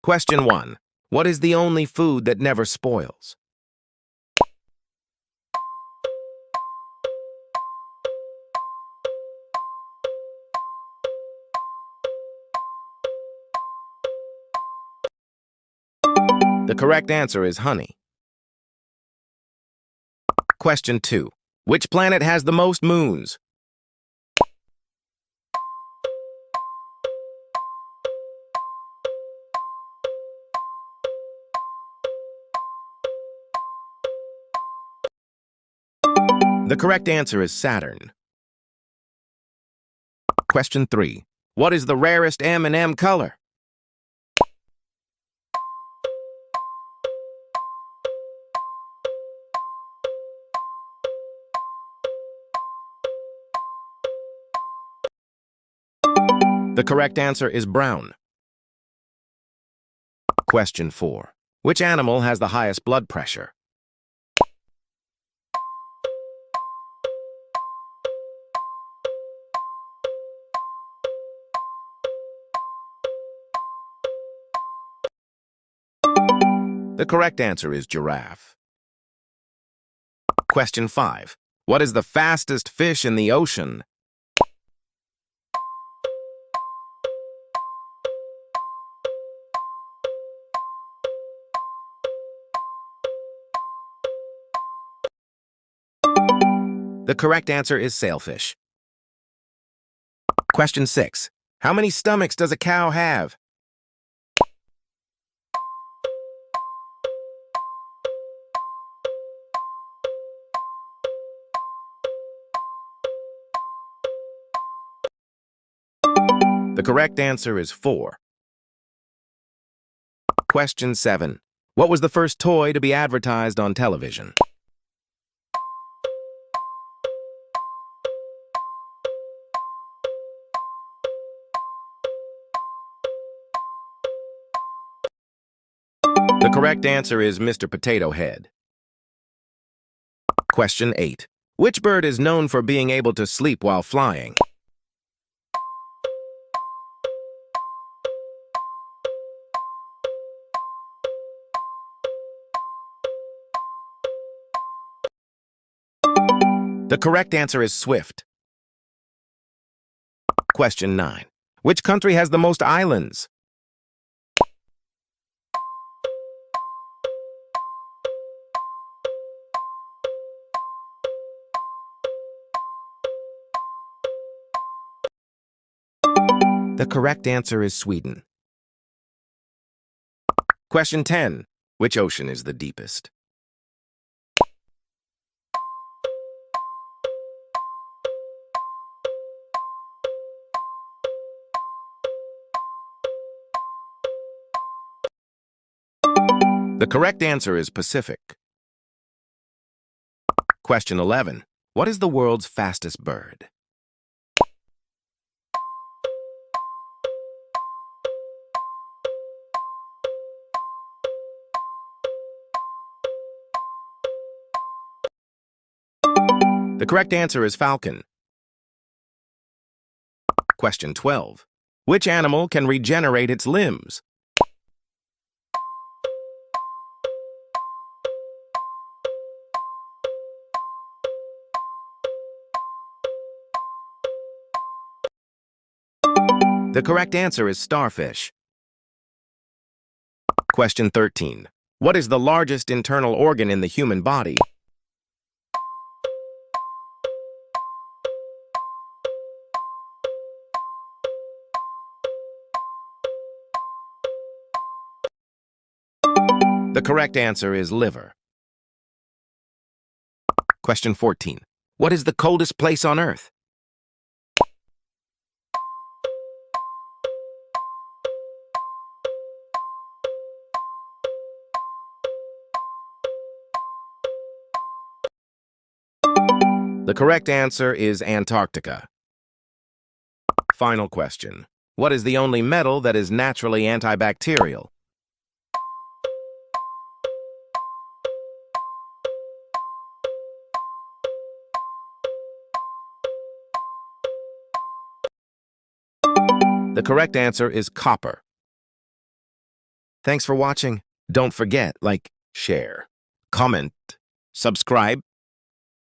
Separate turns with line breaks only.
Question 1. What is the only food that never spoils? The correct answer is honey. Question 2. Which planet has the most moons? The correct answer is Saturn. Question 3. What is the rarest M&M color? The correct answer is brown. Question 4. Which animal has the highest blood pressure? The correct answer is giraffe. Question 5. What is the fastest fish in the ocean? The correct answer is sailfish. Question 6. How many stomachs does a cow have? The correct answer is 4. Question 7. What was the first toy to be advertised on television? The correct answer is Mr. Potato Head. Question 8. Which bird is known for being able to sleep while flying? The correct answer is swift. Question 9. Which country has the most islands? The correct answer is Sweden. Question 10. Which ocean is the deepest? The correct answer is Pacific. Question 11. What is the world's fastest bird? The correct answer is falcon. Question 12. Which animal can regenerate its limbs? The correct answer is starfish. Question 13. What is the largest internal organ in the human body? The correct answer is liver. Question 14. What is the coldest place on Earth? The correct answer is Antarctica. Final question. What is the only metal that is naturally antibacterial? The correct answer is copper. Thanks for watching. Don't forget, like, share, comment, subscribe,